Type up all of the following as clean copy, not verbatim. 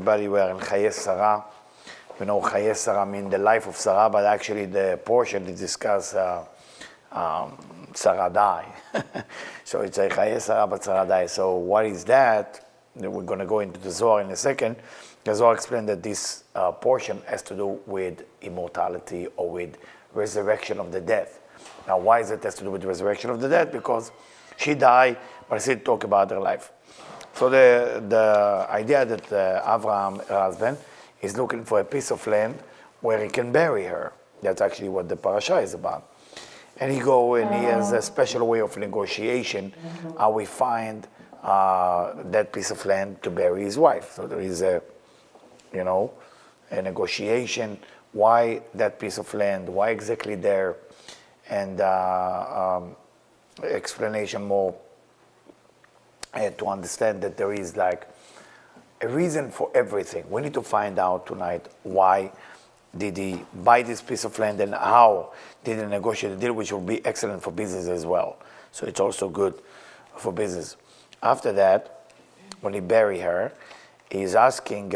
everybody were in Chayei Sara. You know, Chayei Sara means the life of Sarah, but actually the portion is discuss Sarah died. So it's a Chayei Sara, but Sarah died. So what is that? We're going to go into the Zohar in a second. The Zohar explained that this portion has to do with immortality or with resurrection of the dead. Now, why is it has to do with resurrection of the dead? Because she died, but I still talk about her life. So the idea that Avraham, her husband, is looking for a piece of land where he can bury her. That's actually what the parasha is about. And he has a special way of negotiation, how we find that piece of land to bury his wife. So there is a negotiation, why that piece of land, why exactly there, and explanation more to understand that there is like a reason for everything. We need to find out tonight why did he buy this piece of land and how did he negotiate a deal, which will be excellent for business as well. So it's also good for business. After that, when he bury her, he's asking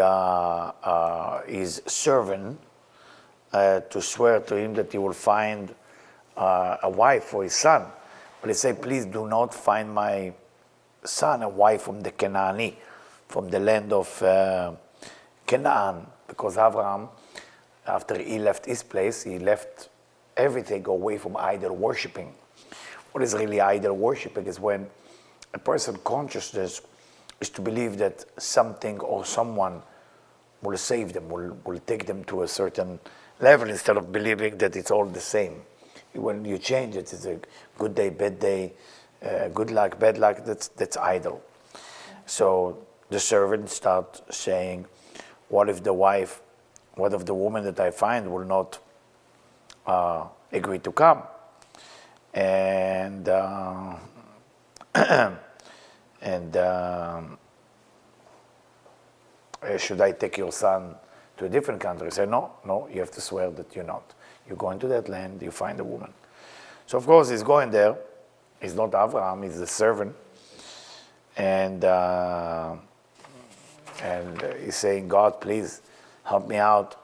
his servant to swear to him that he will find a wife for his son. But he said, please do not find my son a wife from the Canaani, from the land of Canaan, because Abraham, after he left his place, he left everything away from idol worshipping. What is really idol worshipping is when a person's consciousness is to believe that something or someone will save them, will take them to a certain level instead of believing that it's all the same. When you change it, it's a good day, bad day, good luck, bad luck, that's idle. So the servant starts saying, what if the woman that I find will not agree to come? And should I take your son to a different country? He said, no, you have to swear that you're not. You go into that land, you find a woman. So of course he's going there. He's not Abraham, he's the servant. And he's saying, God, please help me out.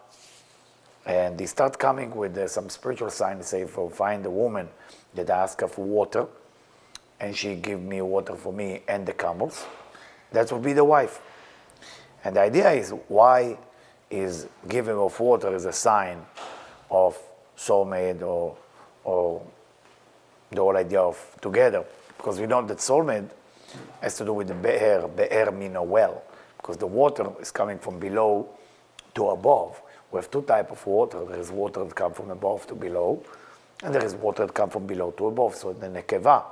And he starts coming with some spiritual sign. He says, find a woman that I ask her for water, and she give me water for me and the camels. That would be the wife. And the idea is, why is giving of water is a sign of soulmate or the whole idea of together? Because we know that soulmate has to do with the be'er. Be'er means a well, because the water is coming from below to above. We have two types of water. There is water that comes from above to below, and there is water that comes from below to above. So the nekeva,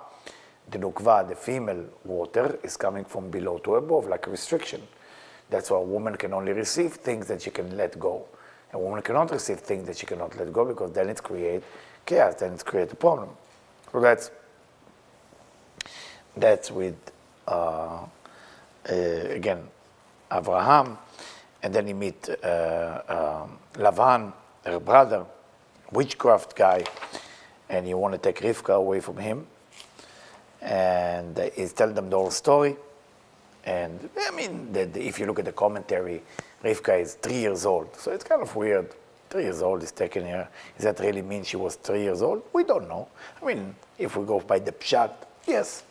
the nukva, the female water, is coming from below to above, like a restriction. That's why a woman can only receive things that she can let go. A woman cannot receive things that she cannot let go, because then it creates chaos, then it creates a problem. So that's with, again, Abraham. And then he meet Lavan, her brother, witchcraft guy, and he want to take Rivka away from him. And he's telling them the whole story. And I mean, if you look at the commentary, Rivka is 3 years old. So it's kind of weird. 3 years old is taken here. Does that really mean she was 3 years old? We don't know. I mean, if we go by the pshat, yes.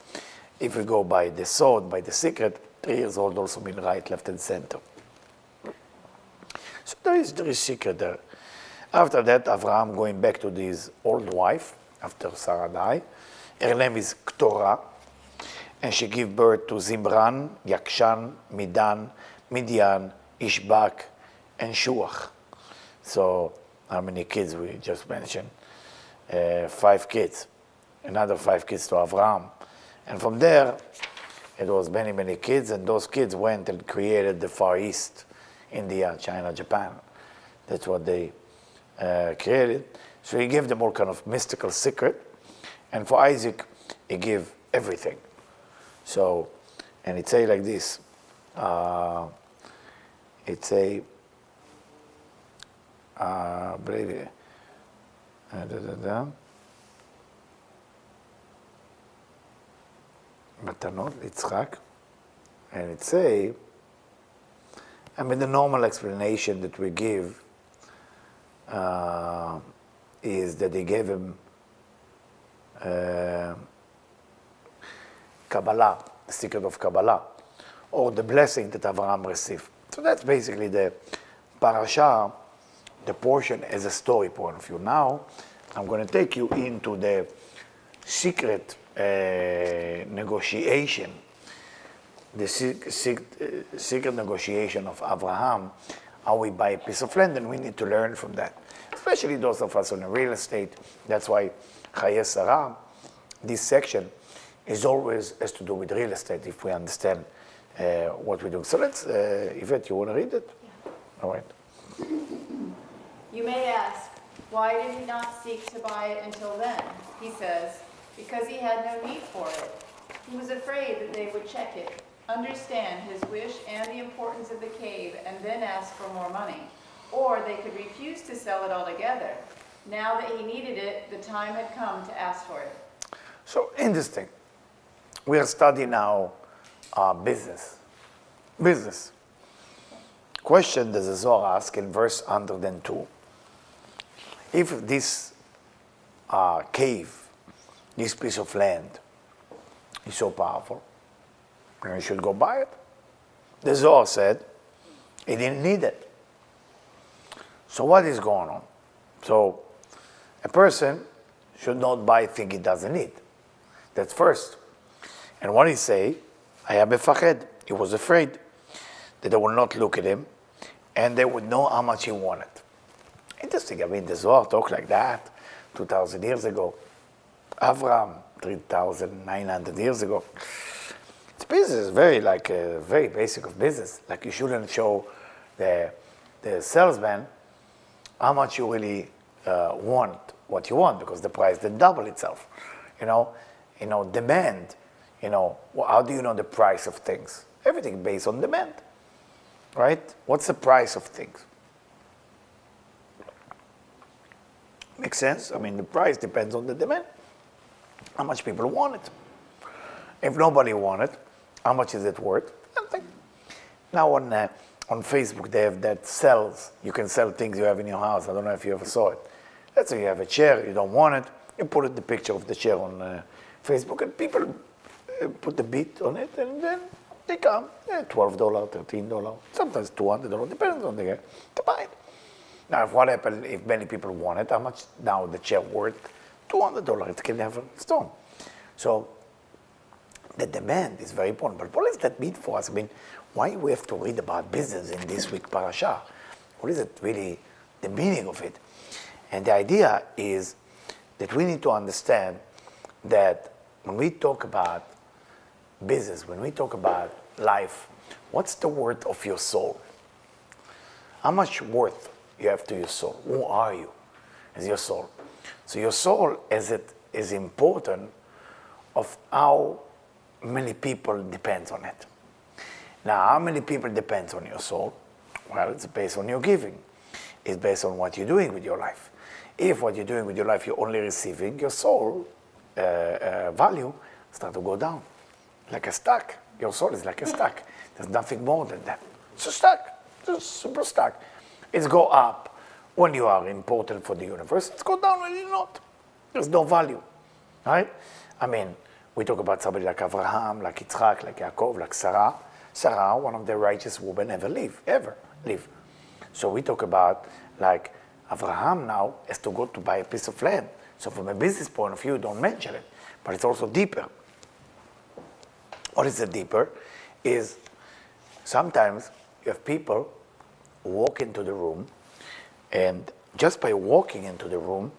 If we go by the sword, by the secret, 3 years old also mean right, left, and center. So there is secret there. After that, Avraham going back to his old wife, after Sarah died. Her name is Keturah, and she gave birth to Zimran, Yakshan, Midan, Midian, Ishbak, and Shuach. So how many kids we just mentioned? 5 kids. Another 5 kids to Avraham. And from there, it was many, many kids, and those kids went and created the Far East, India, China, Japan. That's what they created. So he gave them all kind of mystical secret. And for Isaac, he gave everything. So, and it say like this. It say, believe it. מתנות ליצחק, and it say, I mean, the normal explanation that we give is that they gave him Kabbalah, the secret of Kabbalah, or the blessing that Abraham received. So that's basically the parasha, the portion as a story point of view. Now, I'm going to take you into the secret negotiation, the secret negotiation of Abraham, how we buy a piece of land, and we need to learn from that. Especially those of us on real estate. That's why Chayei Sara, this section, is always has to do with real estate, if we understand what we do. So let's, Yvette, you want to read it? Yeah. All right. You may ask, why did he not seek to buy it until then? He says, because he had no need for it. He was afraid that they would check it, understand his wish and the importance of the cave, and then ask for more money. Or they could refuse to sell it altogether. Now that he needed it, the time had come to ask for it. So interesting. We are studying now business. Business. Question that the Zohar asks in verse 102. If this cave, this piece of land, is so powerful, then you should go buy it. The Zohar said he didn't need it. So what is going on? So a person should not buy things he doesn't need. That's first. And what he say, I am mefached. He was afraid that they would not look at him and they would know how much he wanted. Interesting. I mean, the Zohar talk like that 2,000 years ago. Avraham, 3,900 years ago. It's business, very basic of business. Like you shouldn't show the salesman how much you really want what you want, because the price then double itself. Demand. How do you know the price of things? Everything based on demand, right? What's the price of things? Makes sense? I mean, the price depends on the demand. How much people want it. If nobody want it, how much is it worth? Nothing. Now on Facebook, they have that sells. You can sell things you have in your house. I don't know if you ever saw it. Let's say you have a chair, you don't want it. You put the picture of the chair on Facebook, and people put the bid on it, and then they come, $12, $13, sometimes $200, depends on the guy, to buy it. Now, what happens if many people want it? How much now the chair worth? $200. It can never stone. So the demand is very important. But what does that mean for us? I mean, why we have to read about business in this week parasha? What is it really, the meaning of it? And the idea is that we need to understand that when we talk about business, when we talk about life, what's the worth of your soul? How much worth you have to your soul? Who are you as your soul? So your soul is important of how many people depends on it. Now, how many people depends on your soul? Well, it's based on your giving. It's based on what you're doing with your life. If what you're doing with your life, you're only receiving, your soul value start to go down. Like a stack. Your soul is like a stack. There's nothing more than that. It's a stack. It's a super stack. It's go up when you are important for the universe. It's go down when you're not. There's no value. Right? I mean, we talk about somebody like Abraham, like Yitzchak, like Yaakov, like Sarah. Sarah, one of the righteous women ever live. So we talk about like Abraham now has to go to buy a piece of land. So from a business point of view, don't mention it. But it's also deeper. What is it deeper? Is sometimes you have people walk into the room, and just by walking into the room,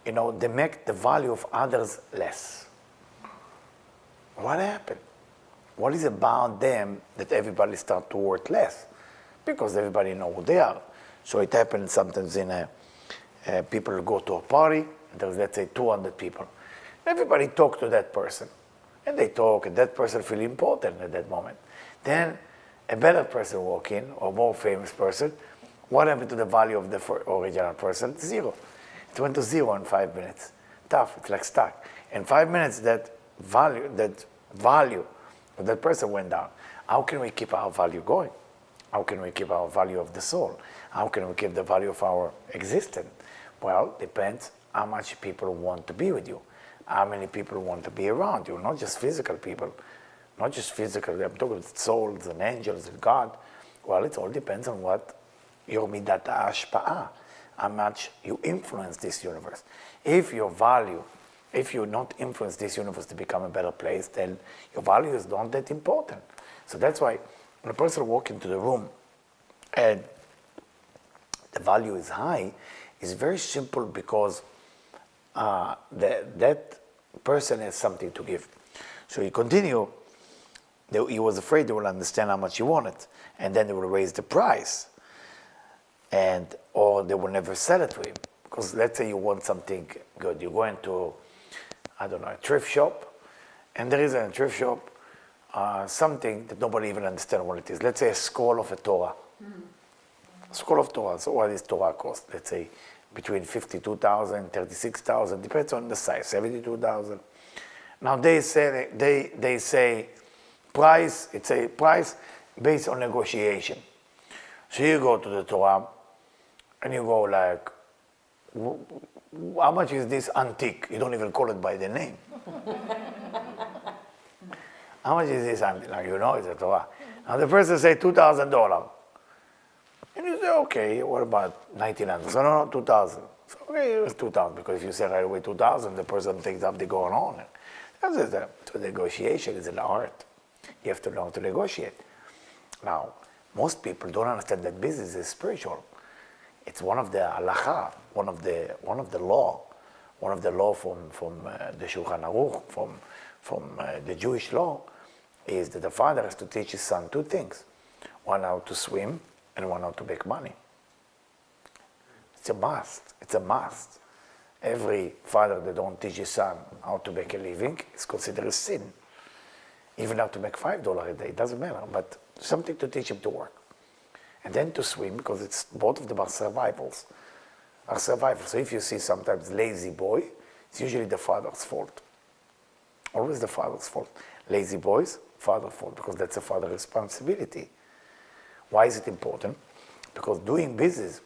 they make the value of others less. What happened? What is about them that everybody start to worth less? Because everybody know who they are. So it happens sometimes in people go to a party, and there's, let's say, 200 people. Everybody talk to that person. And they talk, and that person feel important at that moment. Then a better person walk in, or more famous person. What happened to the value of the original person? Zero. It went to zero in 5 minutes. Tough, it's like stuck. In 5 minutes, that value of that person went down. How can we keep our value going? How can we keep our value of the soul? How can we keep the value of our existence? Well, depends how much people want to be with you, how many people want to be around you, not just physical people, not just physical, I'm talking about souls and angels and God. Well, it all depends on what your midat hashpa'ah, how much you influence this universe. If your value, if you not influence this universe to become a better place, then your value is not that important. So that's why when a person walks into the room and the value is high, it's very simple because that person has something to give. So he continue, he was afraid they will understand how much he wanted, and then they will raise the price, or they will never sell it to him. Because let's say you want something good, you go into, I don't know, a thrift shop, and there is in a thrift shop something that nobody even understands what it is. Let's say a scroll of a Torah. A scroll of Torah. So what does Torah cost? Let's say between 52,000, 36,000, depends on the size, 72,000. Now they say price, it's a price based on negotiation. So you go to the Torah and you go like, how much is this antique? You don't even call it by the name. How much is this antique? Now you know it's a Torah. Now the person say $2,000. And you say, okay, what about 1,900? So no, 2,000. So okay, it's 2,000, because if you say right away 2,000, the person thinks up they going on. That's it. So negotiation is an art. You have to learn to negotiate. Now, most people don't understand that business is spiritual. It's one of the halacha, one of the law from the Shulchan Aruch, from the Jewish law, is that the father has to teach his son two things: one how to swim and one how to make money. It's a must. It's a must. Every father that don't teach his son how to make a living is considered a sin. Even how to make $5 a day, it doesn't matter, but something to teach him to work. And then to swim, because it's both of them are survivals. So if you see sometimes lazy boy, it's usually the father's fault. Always the father's fault. Lazy boys, father's fault, because that's a father's responsibility. Why is it important? Because doing business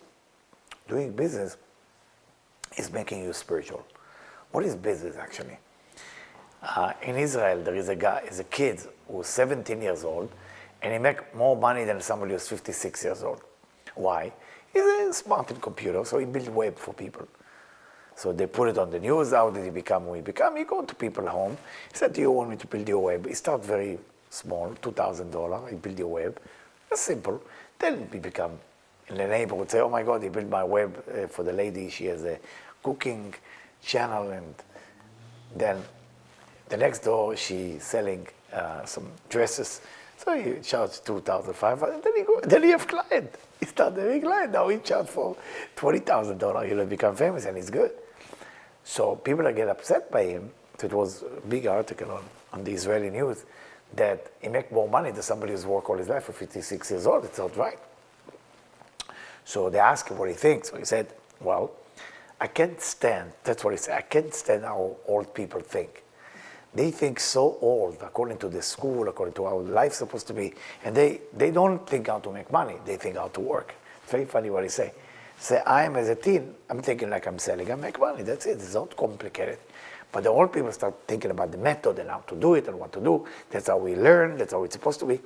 is making you spiritual. What is business actually? In Israel, there is a kid who's 17 years old, and he makes more money than somebody who's 56 years old. Why? He's smart in computer, so he builds web for people. So they put it on the news. How did he become who he become? He go to people's home. He said, do you want me to build your web? He starts very small, $2,000. He build your web. That's simple. Then he become, in the neighborhood, say, oh my God, he built my web for the lady. She has a cooking channel. And then the next door, she's selling some dresses. So he charged $2,500. Then he have client. He started having client. Now he charged for $20,000. He'll become famous, and he's good. So people get upset by him. So it was a big article on the Israeli news that he make more money than somebody who's worked all his life for 56 years old. It's not right. So they asked him what he thinks. So he said, well, I can't stand, that's what he said, I can't stand how old people think. They think so old, according to the school, according to how life's supposed to be, and they don't think how to make money, they think how to work. It's very funny what he say. Say, as a teen, I'm thinking like I'm selling, I make money, that's it, it's not complicated. But the old people start thinking about the method and how to do it and what to do. That's how we learn, that's how it's supposed to be.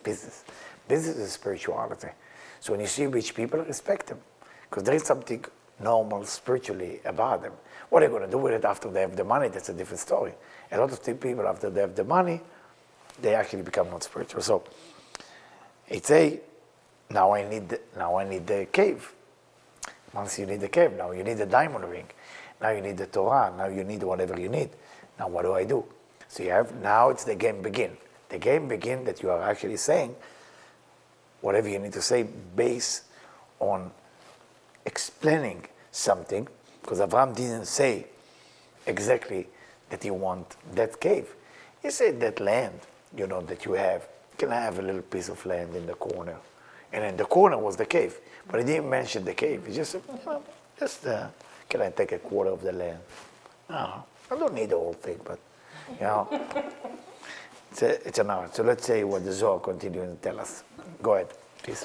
Business. Business is spirituality. So when you see rich people, respect them. Because there is something normal spiritually about them. What are they going to do with it after they have the money? That's a different story. A lot of people, after they have the money, they actually become not spiritual. So it's now I need the cave. Once you need the cave, now you need the diamond ring. Now you need the Torah. Now you need whatever you need. Now what do I do? So now it's the game begin. The game begin that you are actually saying whatever you need to say based on explaining something, because Abraham didn't say exactly that he want that cave. He said that land, that you have, can I have a little piece of land in the corner? And in the corner was the cave. But he didn't mention the cave. He just said, can I take a quarter of the land? No, I don't need the whole thing, but, it's an art. So let's say what the Zohar continues to tell us. Go ahead. Peace.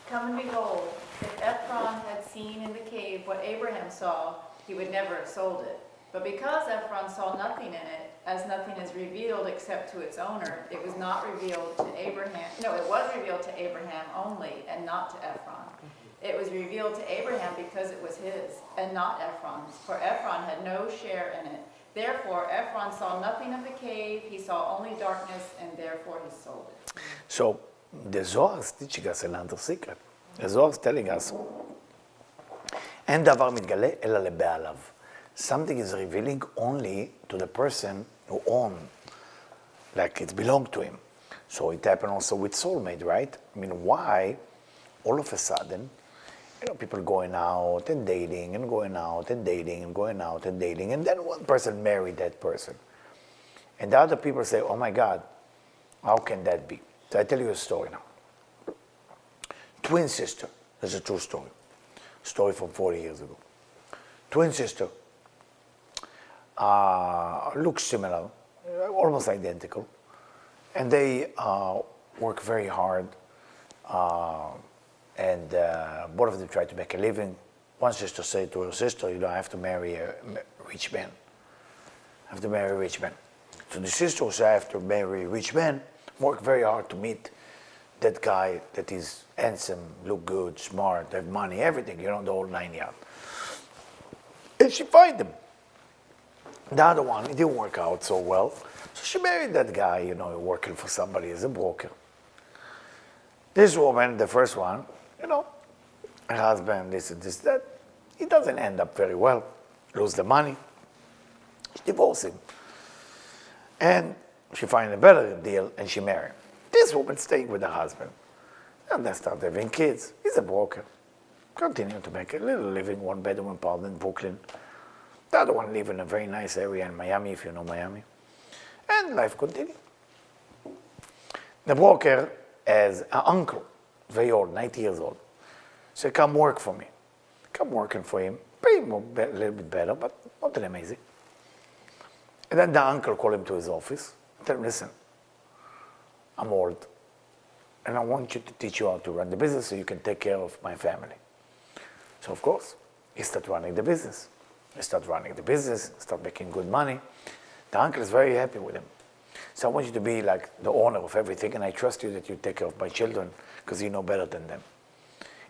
Come and behold, if Ephron had seen in the cave what Abraham saw, he would never have sold it. But because Ephron saw nothing in it, as nothing is revealed except to its owner, it was not revealed to Abraham. No, it was revealed to Abraham only, and not to Ephron. It was revealed to Abraham because it was his, and not Ephron's, for Ephron had no share in it. Therefore, Ephron saw nothing of the cave, he saw only darkness, and therefore he sold it. So the Zohar is teaching us another secret. The Zohar is telling us, אין דבר מתגלה אלא לבעליו. Something is revealing only to the person who owns, like it belonged to him. So it happened also with soulmate, right? I mean, why all of a sudden, people going out and dating and going out and dating and going out and dating, and then one person married that person. And the other people say, oh my God, how can that be? So I tell you a story now. Twin sister, this is a true story from 40 years ago. Twin sister, look similar, almost identical, and they work very hard, and both of them try to make a living. One sister said to her sister, I have to marry a rich man. I have to marry a rich man. So the sister said, I have to marry a rich man, work very hard to meet that guy that is handsome, look good, smart, have money, everything, the whole 9 yards. And she find him. The other one, it didn't work out so well. So she married that guy, working for somebody as a broker. This woman, the first one, her husband, this, that, he doesn't end up very well, lose the money. She divorced him. And she find a better deal and she married. This woman staying with her husband. And they start having kids. He's a broker. Continue to make a little living, one bedroom apartment in Brooklyn. The other one live in a very nice area in Miami, if you know Miami. And life continues. The broker has an uncle, very old, 90 years old. So come work for me. Come working for him. Pay him a little bit better, but not that amazing. And then the uncle called him to his office. Tell him, listen, I'm old, and I want you to teach you how to run the business so you can take care of my family. So of course, he started running the business. Start making good money. The uncle is very happy with him. So I want you to be like the owner of everything, and I trust you that you take care of my children because you know better than them.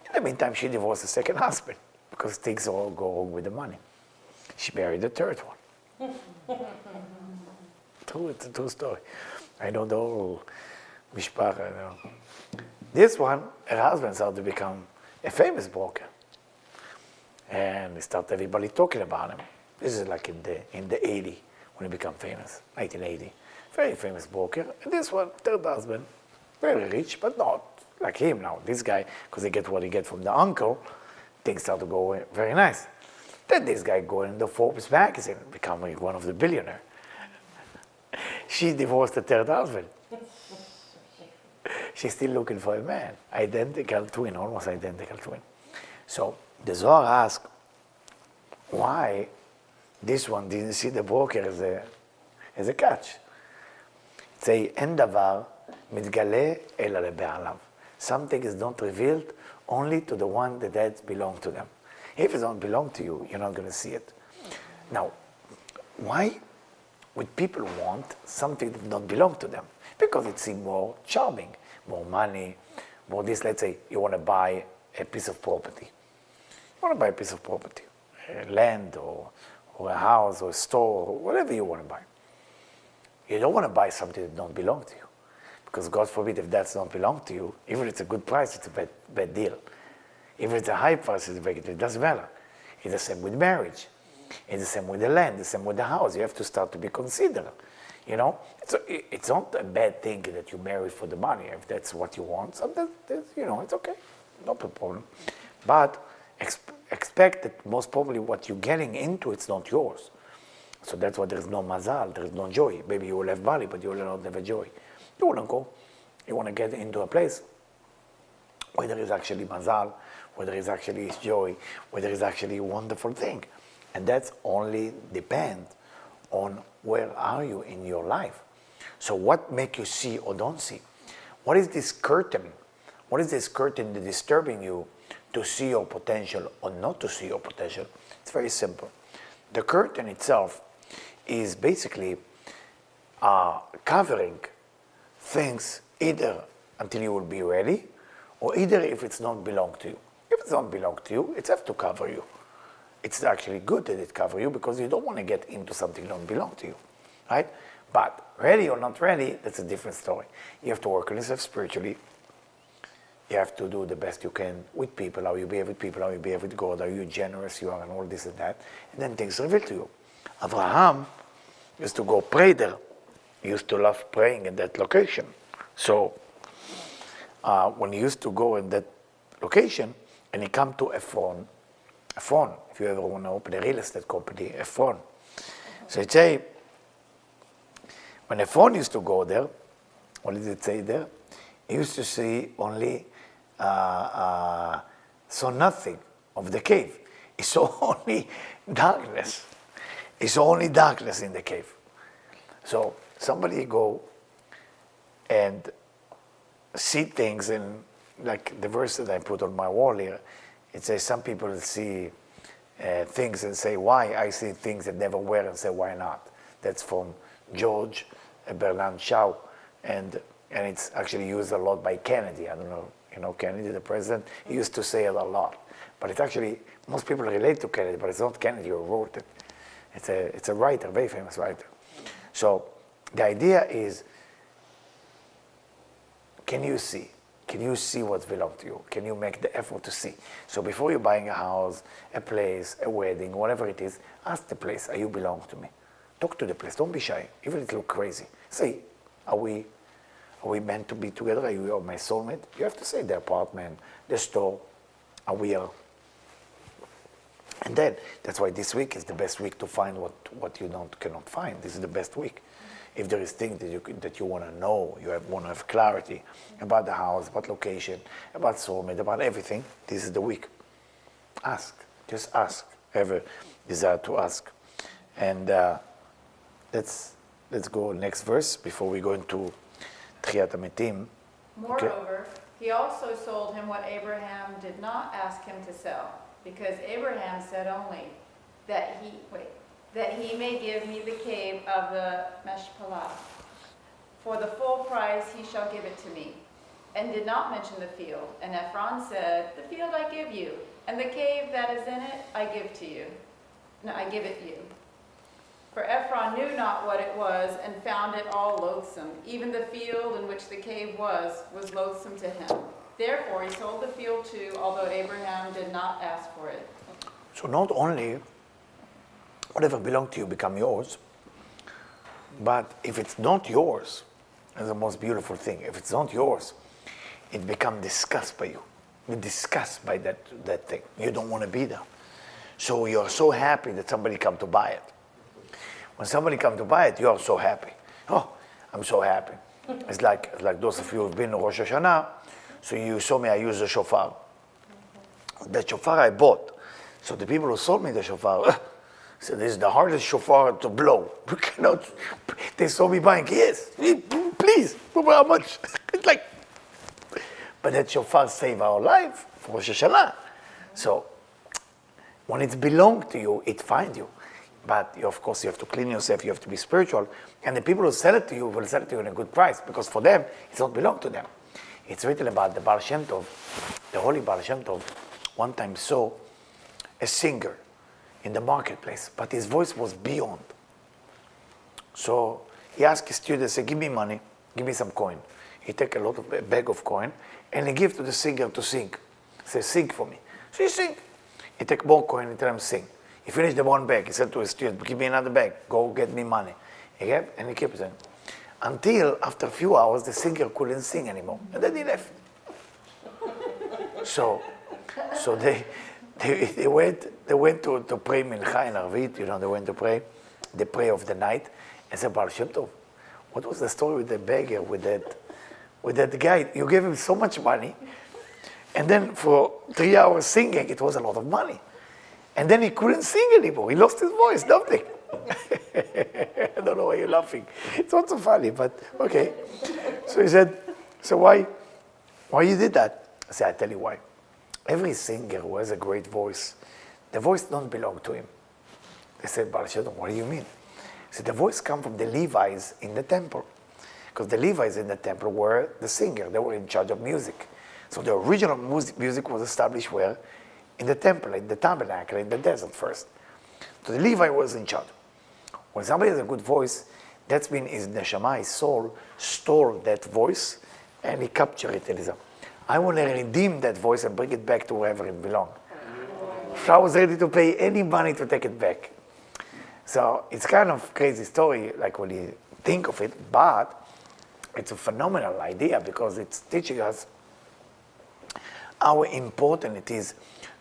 In the meantime, she divorced the second husband because things all go wrong with the money. She married the third one. It's a true story. I know the whole mishpacha. This one, her husband started to become a famous broker. And he started everybody talking about him. This is like in the 80s when he became famous, 1980. Very famous broker. And this one, third husband, very rich, but not like him now. This guy, because he get what he get from the uncle, things start to go very nice. Then this guy going in the Forbes magazine, becoming one of the billionaires. She divorced the third husband. She's still looking for a man. Identical twin, almost identical twin. So the Zohar asks, why this one didn't see the broker as a catch? Say, אין דבר מתגלה אלא לבעליו. Something is not revealed only to the one that belongs to them. If it don't belong to you, you're not going to see it. Now, why would people want something that don't belong to them? Because it seems more charming, more money, more this. Let's say you want to buy a piece of property. You want to buy a piece of property, land or a house or a store, or whatever you want to buy. You don't want to buy something that don't belong to you. Because God forbid if that don't belong to you, even if it's a good price, it's a bad deal. If it's a high price, it's a bad deal. It doesn't matter. It's the same with marriage. It's the same with the land, the same with the house. You have to start to be considerate. It's not a bad thing that you marry for the money. If that's what you want, sometimes, it's okay. Not a problem. But expect that most probably what you're getting into, it's not yours. So that's why there is no mazal, there is no joy. Maybe you will have money, but you will not have a joy. You want to go, you want to get into a place where there is actually mazal, where there is actually joy, where there is actually a wonderful thing. And that's only depend on where are you in your life. So what make you see or don't see? What is this curtain What is this curtain that is disturbing you to see your potential or not to see your potential? It's very simple. The curtain itself is basically covering things either until you will be ready, or either if it's not belong to you. If it's not belong to you, it has to cover you. It's actually good that it covers you because you don't want to get into something that don't belong to you, right? But ready or not ready, that's a different story. You have to work on yourself spiritually. You have to do the best you can with people, how you behave with people, how you behave with God, how you generous you are, and all this and that. And then things reveal to you. Abraham used to go pray there. He used to love praying in that location. So when he used to go in that location, and he come to Ephron, if you ever want to open a real estate company, Ephron. So it say, when Ephron used to go there, what did it say there? He used to see only, saw nothing of the cave. He saw only darkness. He saw only darkness in the cave. So somebody go and see things, and like the verse that I put on my wall here, it says some people see things and say, why? I see things that never were, and say, why not? That's from George Bernard Shaw, and it's actually used a lot by Kennedy. I don't know, you know, Kennedy, the president, he used to say it a lot. But it's actually, most people relate to Kennedy, but it's not Kennedy who wrote it. It's a writer, very famous writer. So the idea is, can you see? Can you see what belongs to you? Can you make the effort to see? So before you're buying a house, a place, a wedding, whatever it is, ask the place, are you belong to me? Talk to the place, don't be shy, even if it looks crazy. Say, are we meant to be together? Are you my soulmate? You have to say the apartment, the store, are we are. And then, that's why this week is the best week to find what you cannot find. This is the best week. If there is things that you want to know, want to have clarity about the house, about location, about soulmate, about everything, this is the week. Ask. Just ask. Have a desire to ask. And let's go next verse before we go into Tchiyat HaMetim. Moreover, he also sold him what Abraham did not ask him to sell, because Abraham said only that he may give me the cave of the Meshpelah. For the full price he shall give it to me. And did not mention the field. And Ephron said, the field I give you, and the cave that is in it I give to you. No, I give it you. For Ephron knew not what it was, and found it all loathsome. Even the field in which the cave was loathsome to him. Therefore he sold the field too, although Abraham did not ask for it. So not only whatever belongs to you become yours, but if it's not yours, that's the most beautiful thing. If it's not yours, it becomes disgust by you. You're disgusted by that thing. You don't want to be there. So you're so happy that somebody come to buy it. When somebody come to buy it, you are so happy. Oh, I'm so happy. It's like those of you who've been to Rosh Hashanah, so you saw me, I use the shofar. The shofar I bought. So the people who sold me the shofar, so this is the hardest shofar to blow. You cannot, they saw me buying, yes, please, how much? It's like, but that shofar saved our life for Rosh Hashanah. So when it belongs to you, it finds you. But of course, you have to clean yourself, you have to be spiritual. And the people who sell it to you will sell it to you in a good price, because for them, it doesn't belong to them. It's written about the Baal Shem Tov, the holy Baal Shem Tov, one time saw a singer in the marketplace, but his voice was beyond. So he asked his students, say, give me money, give me some coin. He take a bag of coin, and he give to the singer to sing. Say, sing for me. So he sing. He take more coin and tell him sing. He finished the one bag. He said to his student, give me another bag. Go get me money. He gave, and he kept saying, until after a few hours, the singer couldn't sing anymore. And then he left. So they went to pray Mincha in Arvit, they went to pray the prayer of the night. And said, Baal Shem Tov, what was the story with the beggar, with that guy? You gave him so much money, and then for 3 hours singing, it was a lot of money. And then he couldn't sing anymore. He lost his voice, nothing. I don't know why you're laughing. It's not so funny, but okay. So he said, so why Why you did that? I said, I tell you why. Every singer who has a great voice, the voice don't belong to him. They said, Baal Shem Tov, what do you mean? I said, the voice come from the Levites in the temple. Because the Levites in the temple were the singer. They were in charge of music. So the original music was established where? In the temple, in the tabernacle, in the desert first. So the Levite was in charge. When somebody has a good voice, that's been his neshama, his soul, stole that voice and he captured it. And he said, I want to redeem that voice and bring it back to wherever it belongs. So I was ready to pay any money to take it back. So it's kind of crazy story, like when you think of it, but it's a phenomenal idea because it's teaching us how important it is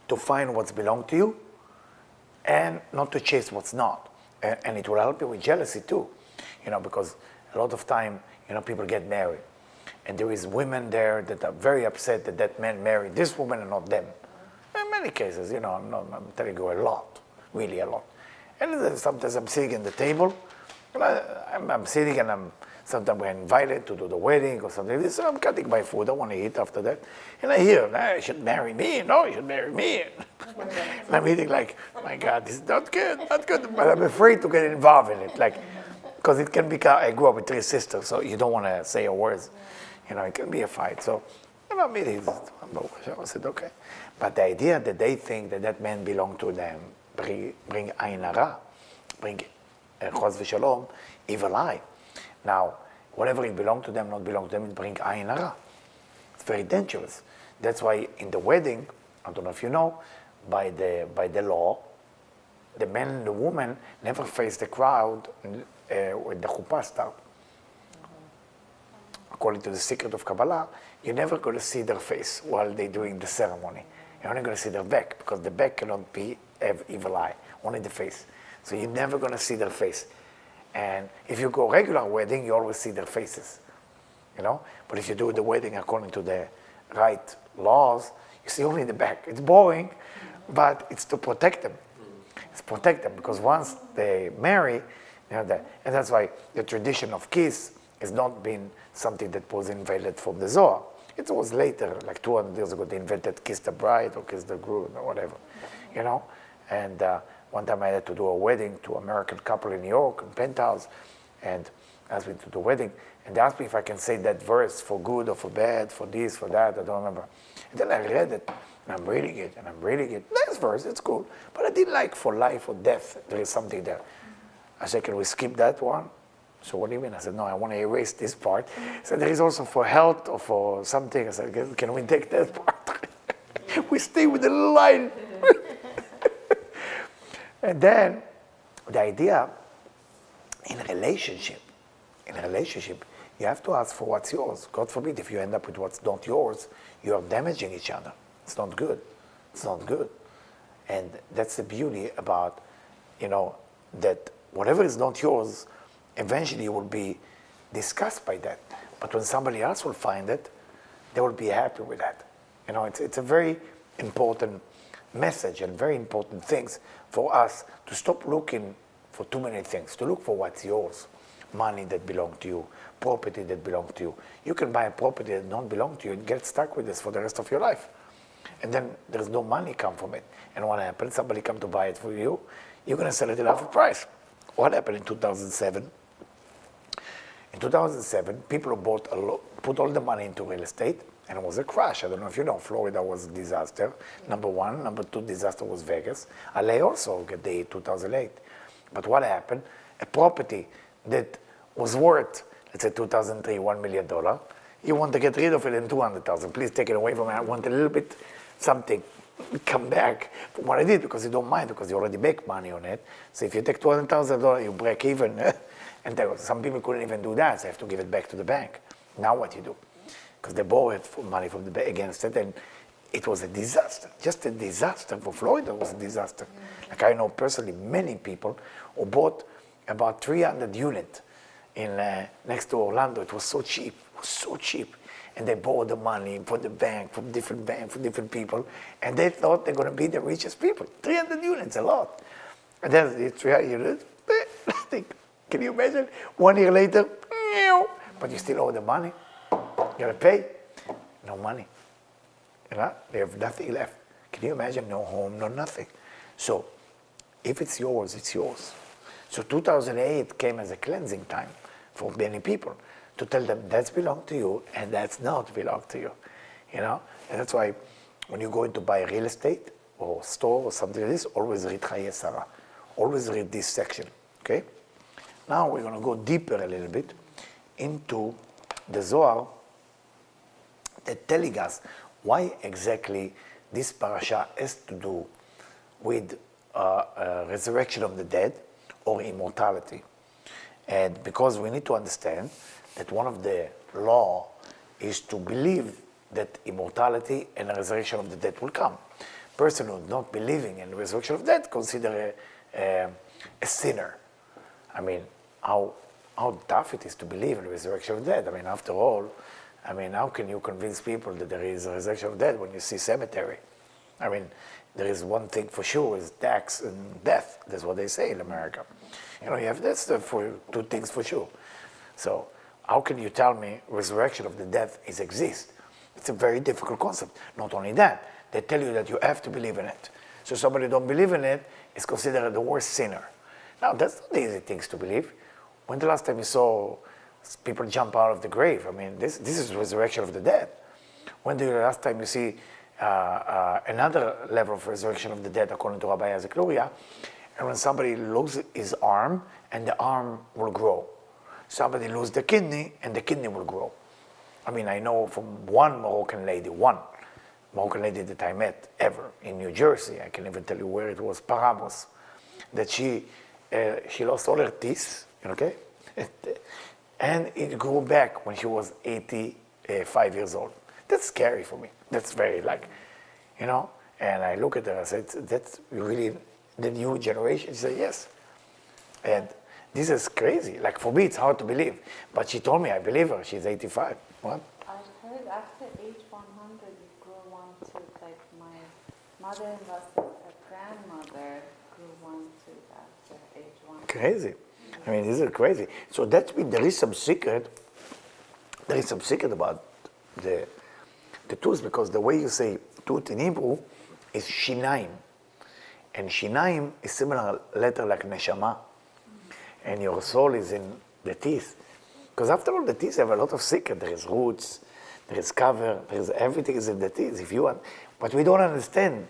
to find what's belong to you and not to chase what's not. And it will help you with jealousy too, because a lot of time, people get married. And there is women there that are very upset that that man married this woman and not them. In many cases, I'm telling you a lot, really a lot. And then sometimes I'm sitting at the table, and I'm sitting and sometimes we're invited to do the wedding or something like this, so I'm cutting my food, I want to eat after that. And I hear, you should marry me, no, you should marry me. And I'm eating like, my God, this is not good, not good. But I'm afraid to get involved in it, because it can become, I grew up with 3 sisters, so you don't want to say a words. It can be a fight. So, I said, okay. But the idea that they think that that man belonged to them, bring ayin hara, bring chos v'shalom, evil eye. Now, whatever it belonged to them, not belong to them, it brings ayin hara. It's very dangerous. That's why in the wedding, I don't know if you know, by the law, the man and the woman never face the crowd with the chuppah start. According to the secret of Kabbalah, you're never going to see their face while they're doing the ceremony. You're only going to see their back, because the back cannot have evil eye, only the face. So you're never going to see their face. And if you go regular wedding, you always see their faces, But if you do the wedding according to the right laws, you see only the back. It's boring, but it's to protect them. It's protect them, because once they marry, and that's why the tradition of kiss has not been something that was invented from the Zohar. It was later, like 200 years ago, they invented kiss the bride or kiss the groom or whatever, And one time I had to do a wedding to an American couple in New York, in Penthouse, and asked me to do a wedding, and they asked me if I can say that verse for good or for bad, for this, for that, I don't remember. And then I read it, and I'm reading it. Nice verse, it's cool, but I didn't like for life or death, there is something there. I said, can we skip that one? So what do you mean? I said, no, I want to erase this part. He said, there is also for health or for something. I said, can we take that part? We stay with the line. And then the idea in a relationship, you have to ask for what's yours. God forbid, if you end up with what's not yours, you are damaging each other. It's not good. It's not good. And that's the beauty about, that whatever is not yours, eventually you will be discussed by that. But when somebody else will find it, they will be happy with that. It's a very important message and very important things for us to stop looking for too many things, to look for what's yours. Money that belongs to you, property that belongs to you. You can buy a property that don't belong to you and get stuck with this for the rest of your life. And then there's no money come from it. And what happens? Somebody come to buy it for you, you're going to sell it at half a price. What happened in 2007? In 2007, people who put all the money into real estate, and it was a crash. I don't know if you know, Florida was a disaster, number 1. Number 2 disaster was Vegas. LA also got the 2008. But what happened? A property that was worth, let's say 2003, $1 million, you want to get rid of it in 200,000. Please take it away from me. I want a little bit something come back from what I did, because you don't mind, because you already make money on it. So if you take $200,000, you break even. And some people couldn't even do that, so they have to give it back to the bank. Now what you do? Because they borrowed money from the bank against it, and it was a disaster. Just a disaster. For Florida, it was a disaster. Like I know personally many people who bought about 300 units in next to Orlando. It was so cheap. And they borrowed the money from the bank, from different people, and they thought they're going to be the richest people. 300 units, a lot. And then 300 units, nothing. Can you imagine? 1 year later, but you still owe the money. You got to pay. no money. You know, they have nothing left. Can you imagine? No home, no nothing. So if it's yours, it's yours. So 2008 came as a cleansing time for many people to tell them that's belong to you and that's not belong to you. You know, and that's why when you go in to buy real estate or store or something like this, always read Chayei Sara. Always read this section, okay? Now we're going to go deeper a little bit into the Zohar that telling us why exactly this parasha has to do with resurrection of the dead or immortality. And because we need to understand that one of the law is to believe that immortality and the resurrection of the dead will come. Person who is not believing in the resurrection of the dead consider a sinner. I mean, how tough it is to believe in the resurrection of the dead. I mean, after all, I mean, how can you convince people that there is a resurrection of the dead when you see cemetery? I mean, there is one thing for sure, is tax and death. That's what they say in America. You know, you have that's the for two things for sure. So how can you tell me resurrection of the dead is exist? It's a very difficult concept. Not only that, they tell you that you have to believe in it. So somebody who don't believe in it is considered the worst sinner. Now, that's not easy things to believe. When the last time you saw people jump out of the grave? I mean, this is resurrection of the dead. When the last time you see another level of resurrection of the dead, according to Rabbi Isaac Luria, and when somebody loses his arm, and the arm will grow. Somebody loses the kidney, and the kidney will grow. I mean, I know from one Moroccan lady that I met ever in New Jersey, I can even tell you where it was, Paramos, that she lost all her teeth, okay? And it grew back when she was 85 years old. That's scary for me. That's very you know? And I look at her, I said, that's really the new generation? She said, yes. And this is crazy. Like, for me, it's hard to believe. But she told me, I believe her. She's 85. What? I heard after age 100, you grow one tooth. Like my mother-in-law said, a grandmother grew one tooth after age 100. Crazy. I mean, this is crazy. So that means there is some secret. There is some secret about the tooth, because the way you say tooth in Hebrew is shinaim. And shinaim is similar letter like neshama. And your soul is in the teeth. Because after all, the teeth have a lot of secret. There is roots, there is cover, there is everything is in the teeth. If you want, but we don't understand,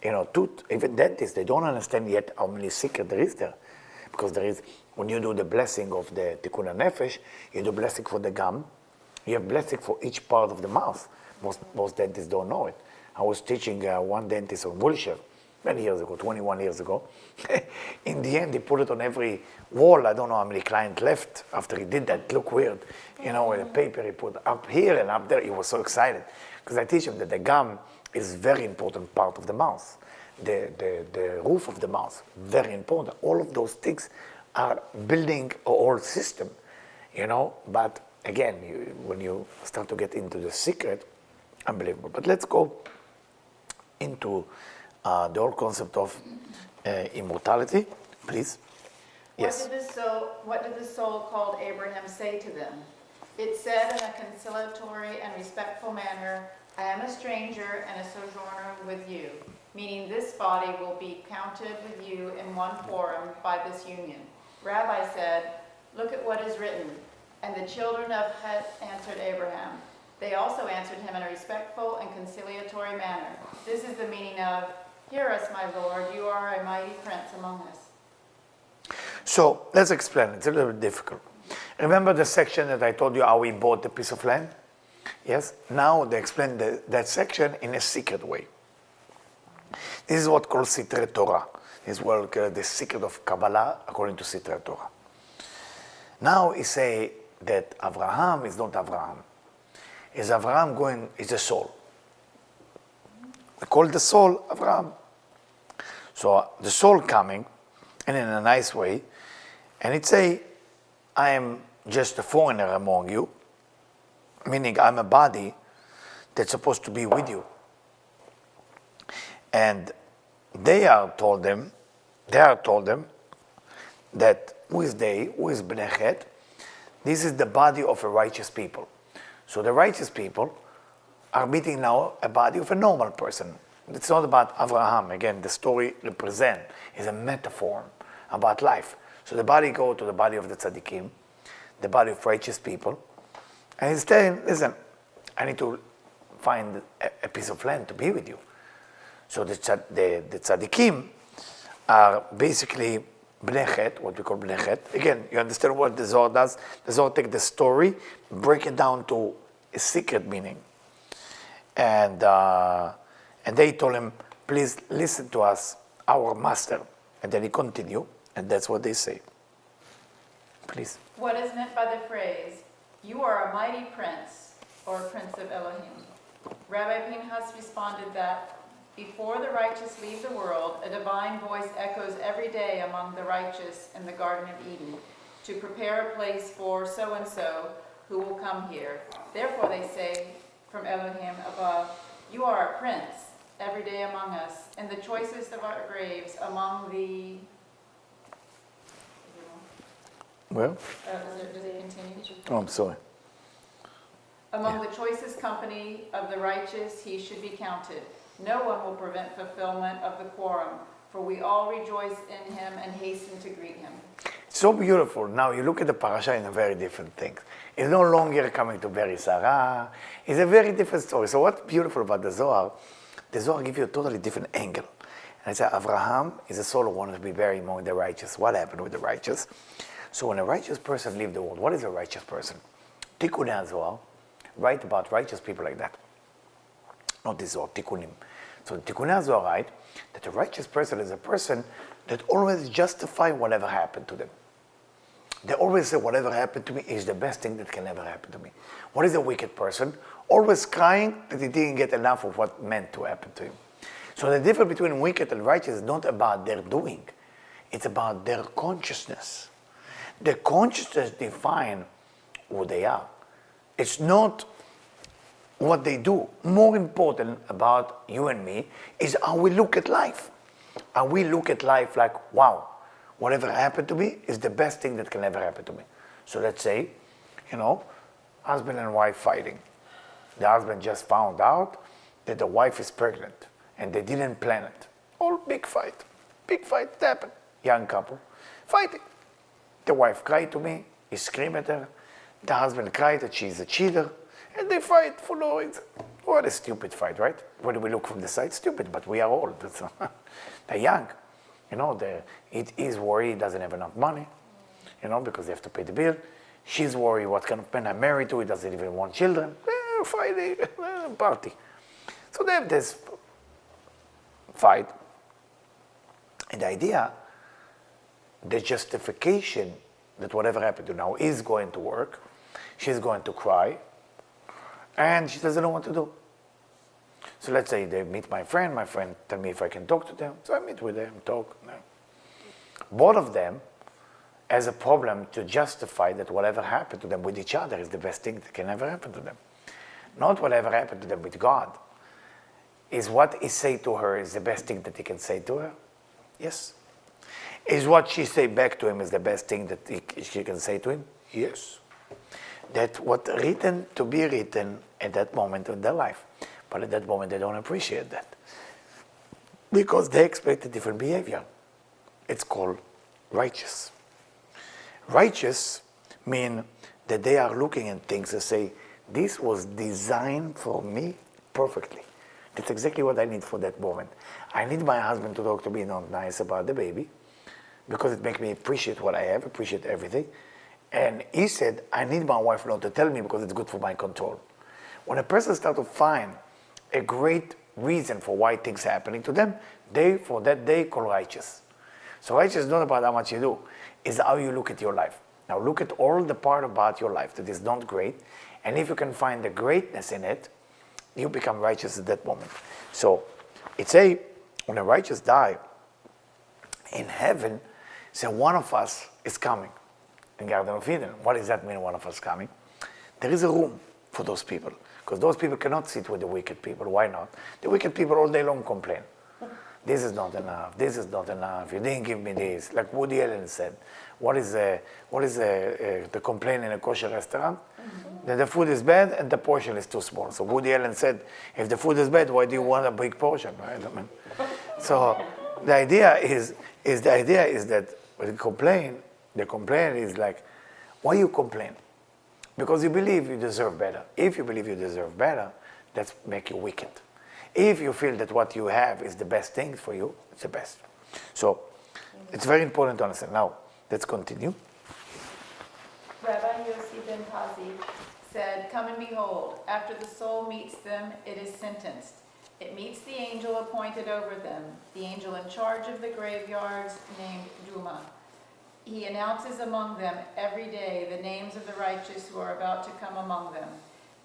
you know, tooth, even dentists, they don't understand yet how many secret there is there. Because there is, when you do the blessing of the Tikkun HaNefesh, you do blessing for the gum, you have blessing for each part of the mouth. Most dentists don't know it. I was teaching one dentist on Wilshire many years ago, 21 years ago. In the end, he put it on every wall. I don't know how many clients left after he did that. It looked weird. You know, with the paper he put up here and up there. He was so excited. Because I teach him that the gum is a very important part of the mouth. The roof of the mouth, very important. All of those things are building a whole system, you know. But again, when you start to get into the secret, unbelievable. But let's go into the whole concept of immortality, please. Yes. What did the soul called Abraham say to them? It said in a conciliatory and respectful manner, I am a stranger and a sojourner with you, meaning this body will be counted with you in one forum by this union. Rabbi said, look at what is written. And the children of Het answered Abraham. They also answered him in a respectful and conciliatory manner. This is the meaning of, hear us, my Lord, you are a mighty prince among us. So let's explain. It's a little bit difficult. Remember the section that I told you how we bought the piece of land? Yes? Now they explain that section in a secret way. This is what called Sitre Torah. This is what called the secret of Kabbalah according to Sitre Torah. Now he say that Abraham is not Abraham. Is Abraham going, is a soul. We call the soul Abraham. So the soul coming, and in a nice way, and it say, I am just a foreigner among you, meaning I'm a body that's supposed to be with you. And they are told them that who is they, who is Bnei Chet? This is the body of a righteous people. So the righteous people are meeting now a body of a normal person. It's not about Abraham. Again, the story represent is a metaphor about life. So the body go to the body of the tzaddikim, the body of righteous people, and he's saying, listen, I need to find a piece of land to be with you. So the tzaddikim are basically bnei chet, what we call bnei chet. Again, you understand what the Zohar does? The Zohar take the story, break it down to a secret meaning. And they told him, please listen to us, our master. And then he continued, and that's what they say. Please. What is meant by the phrase, you are a mighty prince, or prince of Elohim? Rabbi Pinchas responded that, before the righteous leave the world, a divine voice echoes every day among the righteous in the Garden of Eden to prepare a place for so-and-so who will come here. Therefore they say from Elohim above, you are a prince every day among us, in the choicest of our graves among the... Well? Does it continue? Oh, I'm sorry. Among the choicest company of the righteous he should be counted. No one will prevent fulfillment of the quorum, for we all rejoice in him and hasten to greet him. So beautiful. Now you look at the parasha in a very different thing. It's no longer coming to bury Sarah. It's a very different story. So what's beautiful about the Zohar gives you a totally different angle. And it's Abraham is a soul who wanted to be buried among the righteous. What happened with the righteous? So when a righteous person leaves the world, what is a righteous person? Tikkun Zohar write about righteous people like that. Not this Zohar, Tikkunim. So Tikkun Zohar write that a righteous person is a person that always justify whatever happened to them. They always say whatever happened to me is the best thing that can ever happen to me. What is a wicked person? Always crying that he didn't get enough of what meant to happen to him. So the difference between wicked and righteous is not about their doing. It's about their consciousness. The consciousness define who they are. It's not what they do. More important about you and me is how we look at life. How we look at life like, wow, whatever happened to me is the best thing that can ever happen to me. So let's say, husband and wife fighting. The husband just found out that the wife is pregnant and they didn't plan it. All big fight. Big fight happened. Young couple fighting. The wife cried to me, he screamed at her. The husband cried that she's a cheater. And they fight for no reason. What a stupid fight, right? When we look from the side, stupid, but we are old. They're young. He's worried he doesn't have enough money, because they have to pay the bill. She's worried what kind of man I'm married to, he doesn't even want children. Fighting, party. So they have this fight. And the idea, the justification that whatever happened to now is going to work, she's going to cry, and she doesn't know what to do. So let's say they meet my friend tell me if I can talk to them, so I meet with them, talk. Both of them has a problem to justify that whatever happened to them with each other is the best thing that can ever happen to them. Not whatever happened to them with God. Is what he say to her is the best thing that he can say to her? Yes. Is what she say back to him is the best thing that she can say to him? Yes. That what written to be written at that moment in their life. But at that moment they don't appreciate that. Because they expect a different behavior. It's called righteous. Righteous mean that they are looking at things and say, this was designed for me perfectly. That's exactly what I need for that moment. I need my husband to talk to me not nice about the baby, because it makes me appreciate what I have, appreciate everything. And he said, I need my wife not to tell me because it's good for my control. When a person starts to find a great reason for why things are happening to them, they, for that day, call righteous. So righteous is not about how much you do, it's how you look at your life. Now look at all the part about your life that is not great, and if you can find the greatness in it, you become righteous at that moment. So it's when a righteous die, in heaven, say one of us is coming. In Garden of Eden, what does that mean, one of us coming? There is a room for those people, because those people cannot sit with the wicked people. Why not? The wicked people all day long complain. this is not enough, this is not enough, you didn't give me this. Like Woody Allen said, what is the complaint in a kosher restaurant? That the food is bad and the portion is too small. So Woody Allen said, if the food is bad, why do you want a big portion, right? I mean, so the idea is that when you complain, the complaint is like, why you complain? Because you believe you deserve better. If you believe you deserve better, that's make you wicked. If you feel that what you have is the best thing for you, it's the best. So it's very important to understand. Now, let's continue. Rabbi Yossi ben Pazi said, "Come and behold, after the soul meets them, it is sentenced. It meets the angel appointed over them, the angel in charge of the graveyards named Duma. He announces among them every day the names of the righteous who are about to come among them.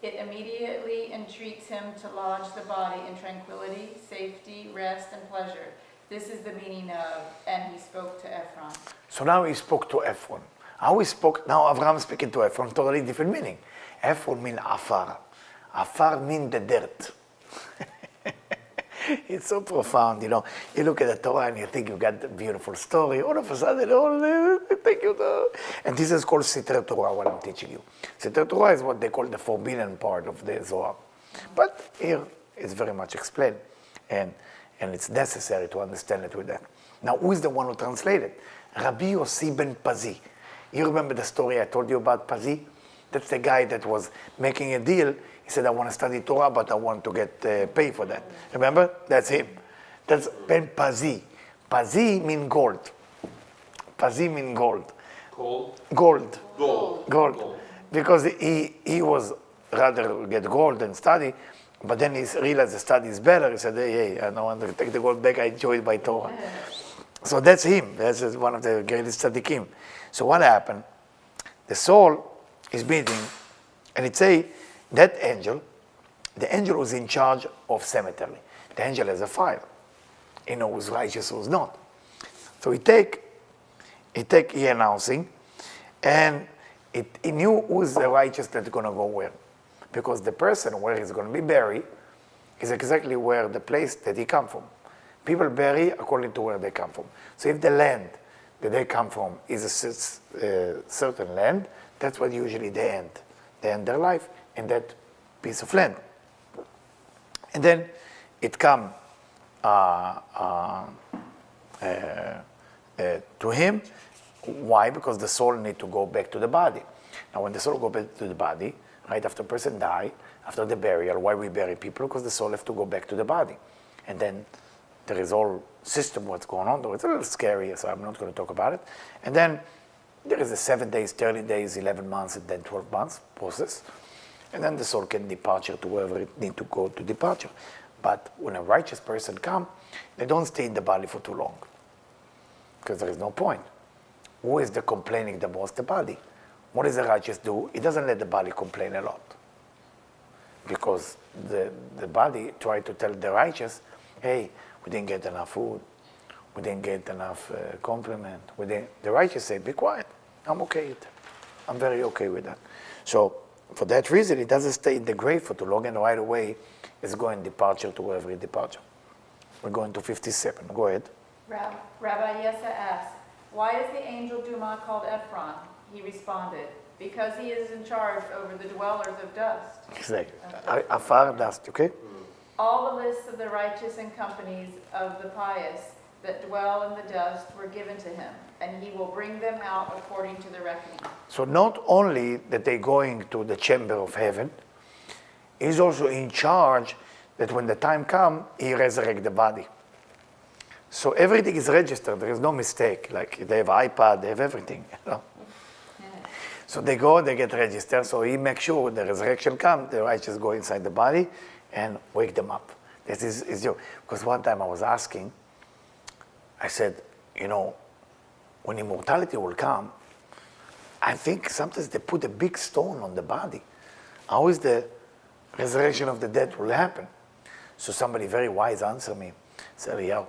It immediately entreats him to lodge the body in tranquility, safety, rest, and pleasure. This is the meaning of, and he spoke to Ephron." So now he spoke to Ephron. How he spoke, now Abraham speaking to Ephron, totally different meaning. Ephron means afar. Afar means the dirt. It's so profound, you know. You look at the Torah and you think you got a beautiful story. All of a sudden, thank you. And this is called Sitra Torah, what I'm teaching you. Sitra Torah is what they call the forbidden part of the Zohar. But here, it's very much explained. And it's necessary to understand it with that. Now, who is the one who translated? Rabbi Yossi ben Pazi. You remember the story I told you about Pazi? That's the guy that was making a deal. He said, I want to study Torah, but I want to get paid for that. Remember? That's him. That's Ben Pazi. Pazi means gold. Pazi means gold. Gold. Gold. Because he was rather get gold than study, but then he realized the study is better. He said, hey, I don't want to take the gold back. I enjoy it by Torah. So that's him. That's one of the greatest tzaddikim. So what happened? The soul is meeting, and it say, that angel, the angel was in charge of cemetery. The angel has a file. He knows who's righteous, who's not. So he announcing, and he knew who's the righteous that's going to go where. Because the person where he's going to be buried is exactly where the place that he come from. People bury according to where they come from. So if the land that they come from is a certain land, that's what usually they end. They end their life in that piece of land. And then it come to him. Why? Because the soul need to go back to the body. Now when the soul go back to the body, right after a person die, after the burial, why we bury people? Because the soul have to go back to the body. And then there is all system what's going on, though it's a little scary, so I'm not going to talk about it. And then there is a 7 days, 30 days, 11 months, and then 12 months process. And then the soul can departure to wherever it need to go to departure. But when a righteous person come, they don't stay in the body for too long. Because there is no point. Who is the complaining the most? The body. What does the righteous do? He doesn't let the body complain a lot. Because the body try to tell the righteous, hey, we didn't get enough food. We didn't get enough compliment. The righteous say, be quiet. I'm okay with that. I'm very okay with that. So for that reason, it doesn't stay in the grave for too long, and right away, it's going departure to wherever it departure. We're going to 57. Go ahead. Rabbi Yessa asked, why is the angel Duma called Ephron? He responded, because he is in charge over the dwellers of dust. Exactly. Afar dust, okay? All the lists of the righteous and companies of the pious that dwell in the dust were given to him, and he will bring them out according to the reckoning. So not only that they're going to the chamber of heaven, he's also in charge that when the time comes, he resurrects the body. So everything is registered. There is no mistake. Like they have iPad, they have everything. You know? So they go, they get registered. So he makes sure when the resurrection comes, the righteous go inside the body and wake them up. This is you. Because one time I was asking, I said, you know, when immortality will come, I think sometimes they put a big stone on the body. How is the resurrection of the dead will happen? So somebody very wise answered me, said, Eliyahu,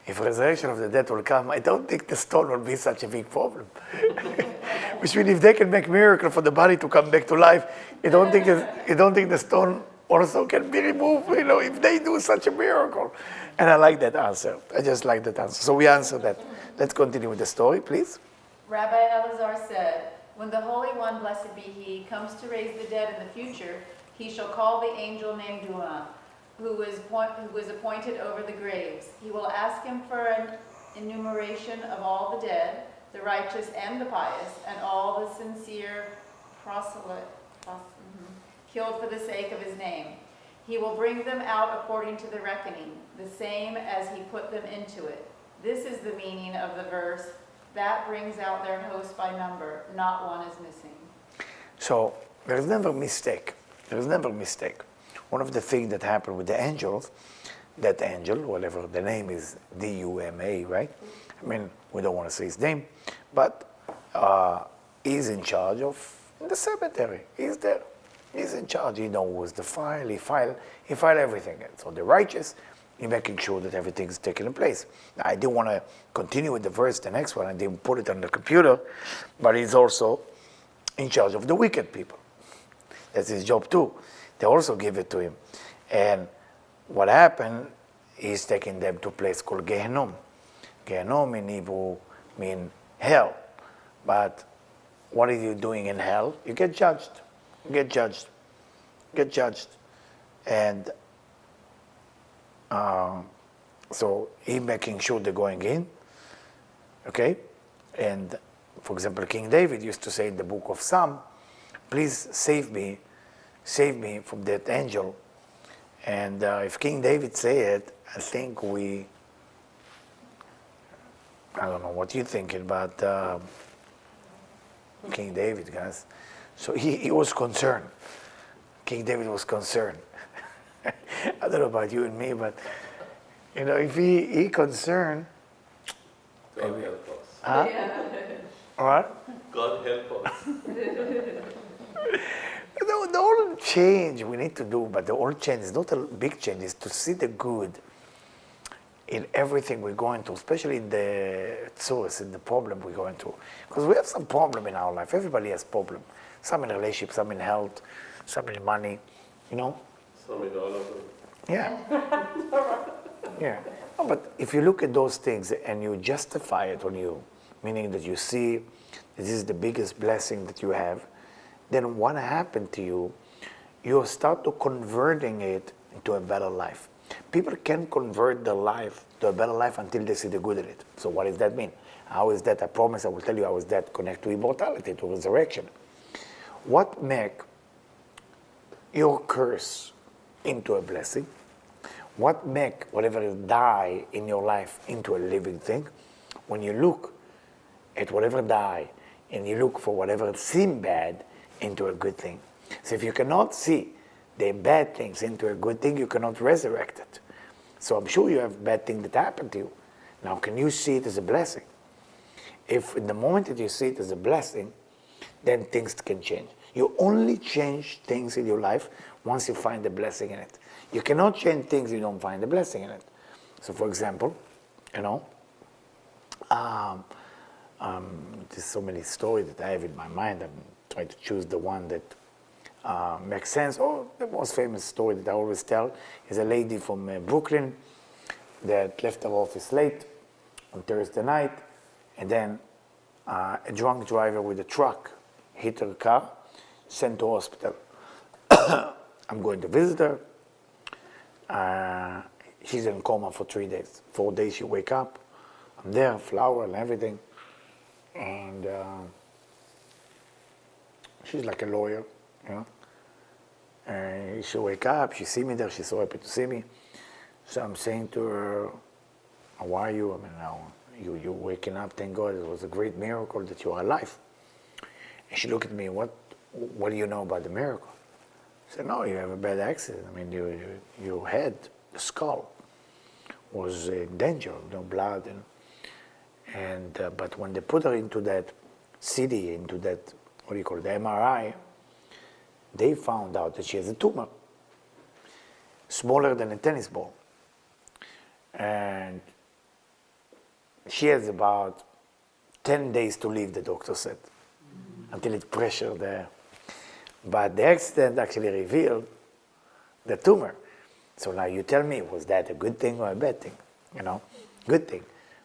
if resurrection of the dead will come, I don't think the stone will be such a big problem. Which means if they can make miracle for the body to come back to life, you don't think the stone also can be removed, if they do such a miracle. And I like that answer. I just like that answer. So we answer that. Let's continue with the story, please. Rabbi Elazar said, "When the Holy One, blessed be He, comes to raise the dead in the future, He shall call the angel named Duma, who is appointed over the graves. He will ask him for an enumeration of all the dead, the righteous and the pious, and all the sincere killed for the sake of His name. He will bring them out according to the reckoning, the same as He put them into it. This is the meaning of the verse, that brings out their host by number, not one is missing." So there is never a mistake. There is never a mistake. One of the things that happened with the angels, that angel, whatever the name is, D-U-M-A, right? I mean, we don't want to say his name, but he's in charge of the cemetery. He's there. He's in charge. He knows the file. He file everything. And so the righteous, he's making sure that everything's taken in place. Now, I didn't want to continue with the verse, the next one. I didn't put it on the computer, but he's also in charge of the wicked people. That's his job too. They also give it to him. And what happened, he's taking them to a place called Gehenom. Gehenom in Hebrew means hell. But what are you doing in hell? You get judged. You get judged. Get judged. And so he's making sure they're going in. Okay? And for example, King David used to say in the book of Psalm, "Please save me from that angel." And if King David say it, I think I don't know what you're thinking, but King David, guys. So he was concerned. King David was concerned. I don't know about you and me, but if he concerned, God help us. huh? All right? God help us. The only change we need to do, but the only change is not a big change, is to see the good in everything we're going through, especially in the source, in the problem we're going through. Because we have some problem in our life. Everybody has problem. Some in relationship, some in health, some in money, Some in all of them. Yeah. Yeah. No, but if you look at those things and you justify it on you, meaning that you see this is the biggest blessing that you have, then what happened to you, you start to converting it into a better life. People can convert their life to a better life until they see the good in it. So what does that mean? How is that? I promise I will tell you how is that connect to immortality, to resurrection. What make your curse into a blessing? What make whatever die in your life into a living thing? When you look at whatever die and you look for whatever seem bad into a good thing. So if you cannot see the bad things into a good thing, you cannot resurrect it. So I'm sure you have bad things that happened to you. Now, can you see it as a blessing? If in the moment that you see it as a blessing, then things can change. You only change things in your life once you find the blessing in it. You cannot change things you don't find the blessing in it. So for example, there's so many stories that I have in my mind. I'm trying to choose the one that makes sense. The most famous story that I always tell is a lady from Brooklyn that left her office late on Thursday night, and then a drunk driver with a truck hit her car, sent to hospital. I'm going to visit her. She's in coma for 3 days. 4 days she wake up. I'm there, flower and everything. And she's like a lawyer, And she wake up, she see me there, she's so happy to see me. So I'm saying to her, how are you? I mean, now you're waking up, thank God, it was a great miracle that you are alive. And she looked at me, what do you know about the miracle? I said, no, you have a bad accident. I mean, your head, the skull, was in danger, no blood. But when they put her into that CD, into that, the MRI, they found out that she has a tumor, smaller than a tennis ball. And she has about 10 days to live, the doctor said, until it pressured there. But the accident actually revealed the tumor. So now you tell me, was that a good thing or a bad thing? Good thing.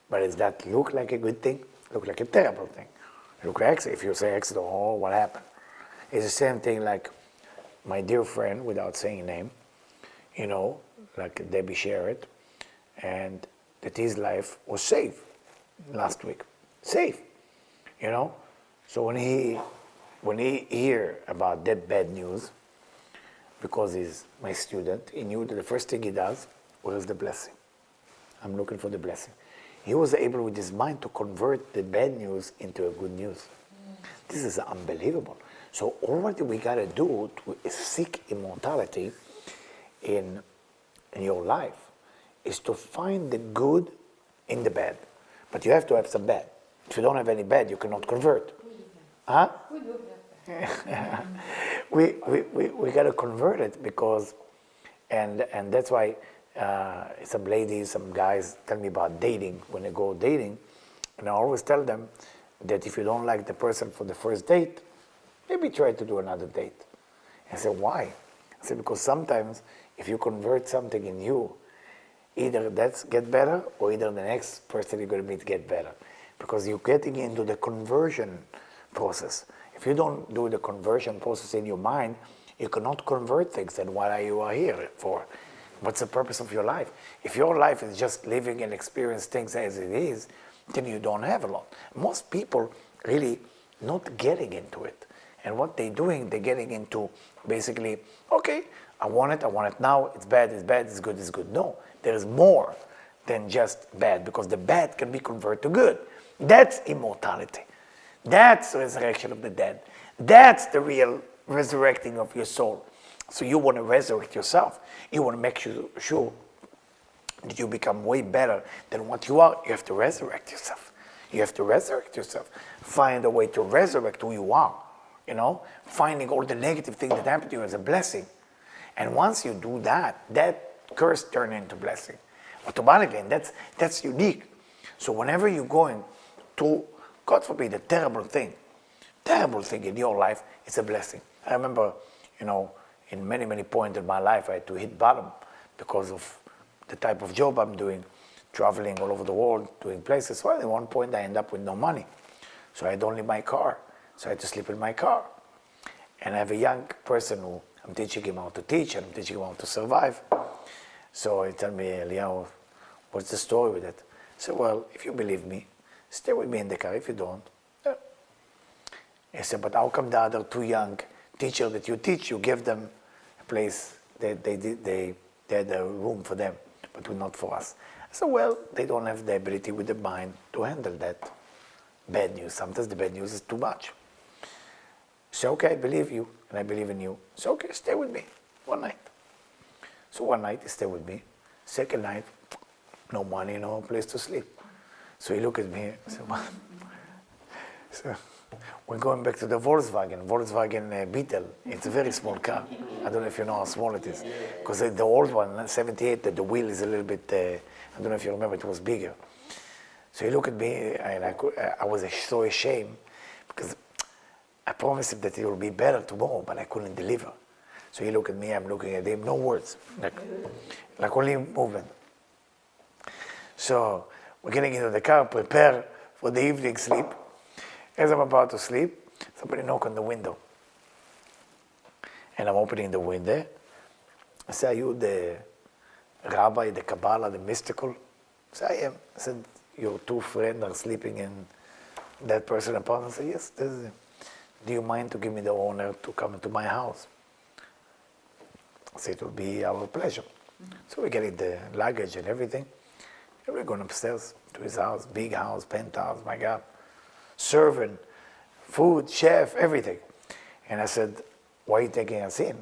But does that look like a good thing? Look like a terrible thing. Look like if you say accident, oh, what happened? It's the same thing like my dear friend, without saying name, like Debbie shared, and that his life was safe last week. Safe, So when he hear about that bad news, because he's my student, he knew that the first thing he does was the blessing. I'm looking for the blessing. He was able with his mind to convert the bad news into a good news. This is unbelievable. So all what we got to do to seek immortality in your life is to find the good in the bad. But you have to have some bad. If you don't have any bad, you cannot convert. Huh? we got to convert it because, and that's why some ladies, some guys tell me about dating when they go dating, and I always tell them that if you don't like the person for the first date, maybe try to do another date. I said, why? I said, because sometimes if you convert something in you, either that's get better or either the next person you're going to meet get better. Because you're getting into the conversion process. If you don't do the conversion process in your mind, you cannot convert things. And what are you here for? What's the purpose of your life? If your life is just living and experience things as it is, then you don't have a lot. Most people really not getting into it. And what they're doing, they're getting into basically, okay, I want it now, it's bad, it's good, it's good. No, there's more than just bad, because the bad can be converted to good. That's immortality. That's resurrection of the dead. That's the real resurrecting of your soul. So you want to resurrect yourself. You want to make sure that you become way better than what you are. You have to resurrect yourself. You have to resurrect yourself. Find a way to resurrect who you are. Finding all the negative things that happen to you as a blessing. And once you do that, that curse turns into blessing automatically, and that's unique. So whenever you're going to, God forbid, a terrible thing in your life, it's a blessing. I remember, in many, many points in my life, I had to hit bottom because of the type of job I'm doing, traveling all over the world, doing places. Well, at one point I end up with no money. So I had only my car. So I had to sleep in my car. And I have a young person who I'm teaching him how to teach, and I'm teaching him how to survive. So he told me, Eliyahu, what's the story with it? I said, well, if you believe me, stay with me in the car. If you don't, He said, but how come the other two young teachers that you teach, you give them a place, they had a room for them, but not for us. I said, well, they don't have the ability with the mind to handle that bad news. Sometimes the bad news is too much. So, okay, I believe you, and I believe in you. So, okay, stay with me one night. So one night he stayed with me. Second night, no money, no place to sleep. So he looked at me and said, what? So we're going back to the Volkswagen Beetle. It's a very small car. I don't know if you know how small it is. Because the old one, 78, the wheel is a little bit, I don't know if you remember, it was bigger. So he looked at me, and I was so ashamed, because I promised him that it will be better tomorrow, but I couldn't deliver. So he looked at me, I'm looking at him, no words, like only movement. So we're getting into the car, prepare for the evening sleep. As I'm about to sleep, somebody knock on the window. And I'm opening the window. I say, are you the rabbi, the Kabbalah, the mystical? I say, I am. I said, your two friends are sleeping in that person's apartment? I said, yes, this is it. Do you mind to give me the honor to come into my house? I said, it will be our pleasure. So we're getting the luggage and everything. And we're going upstairs to his house, big house, penthouse, my God. Servant, food, chef, everything. And I said, why are you taking us in?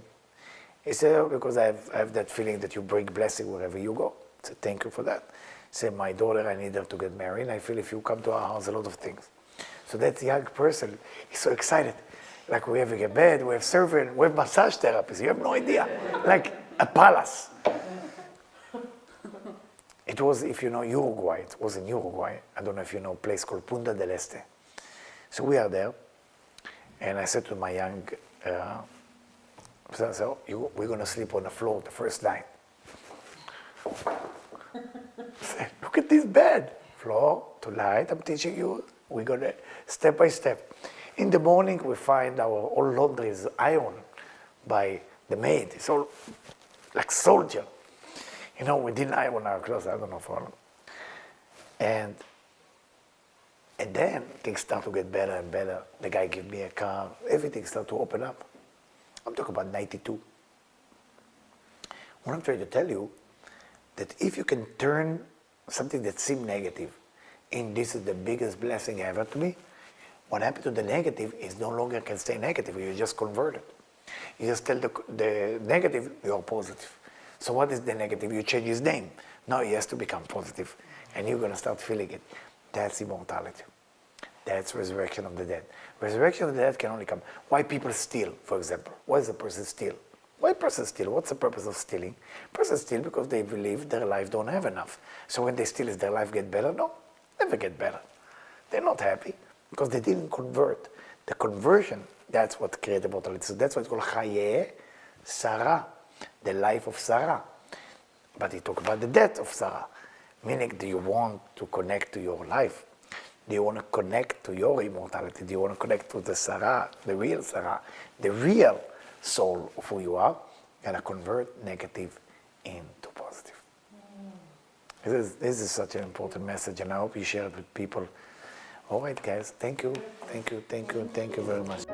He said, oh, because I have that feeling that you bring blessing wherever you go. I said, thank you for that. He said, my daughter, I need her to get married. I feel if you come to our house, a lot of things. So that young person is so excited. Like we're having a bed, we have servant, we have massage therapists. You have no idea. Like a palace. It was, if you know Uruguay, it was in Uruguay. I don't know if you know a place called Punta del Este. So we are there. And I said to my young So we're going to sleep on the floor the first night. I said, look at this bed. Floor to light, I'm teaching you. We're going to, step by step. In the morning, we find our all laundry is ironed by the maid. It's all like soldier. You know, we didn't iron our clothes, I don't know for long. And then things start to get better and better. The guy gave me a car. Everything started to open up. I'm talking about 92. What I'm trying to tell you, that if you can turn something that seemed negative in this is the biggest blessing ever to me, what happened to the negative is no longer can stay negative. You just convert it. You just tell the negative, you're positive. So what is the negative? You change his name. Now he has to become positive. And you're going to start feeling it. That's immortality. That's resurrection of the dead. Resurrection of the dead can only come. Why people steal, for example? Why does a person steal? Why a person steal? What's the purpose of stealing? Person steal because they believe their life don't have enough. So when they steal, is their life get better? No, never get better. They're not happy because they didn't convert. The conversion, that's what created immortality. So that's what's called Chayei Sara, the life of Sarah. But he talk about the death of Sarah. Meaning, do you want to connect to your life? Do you want to connect to your immortality? Do you want to connect to the Sarah, the real Sarah, the real soul of who you are? You're going to convert negative into positive. This is such an important message, and I hope you share it with people. All right, guys. Thank you very much.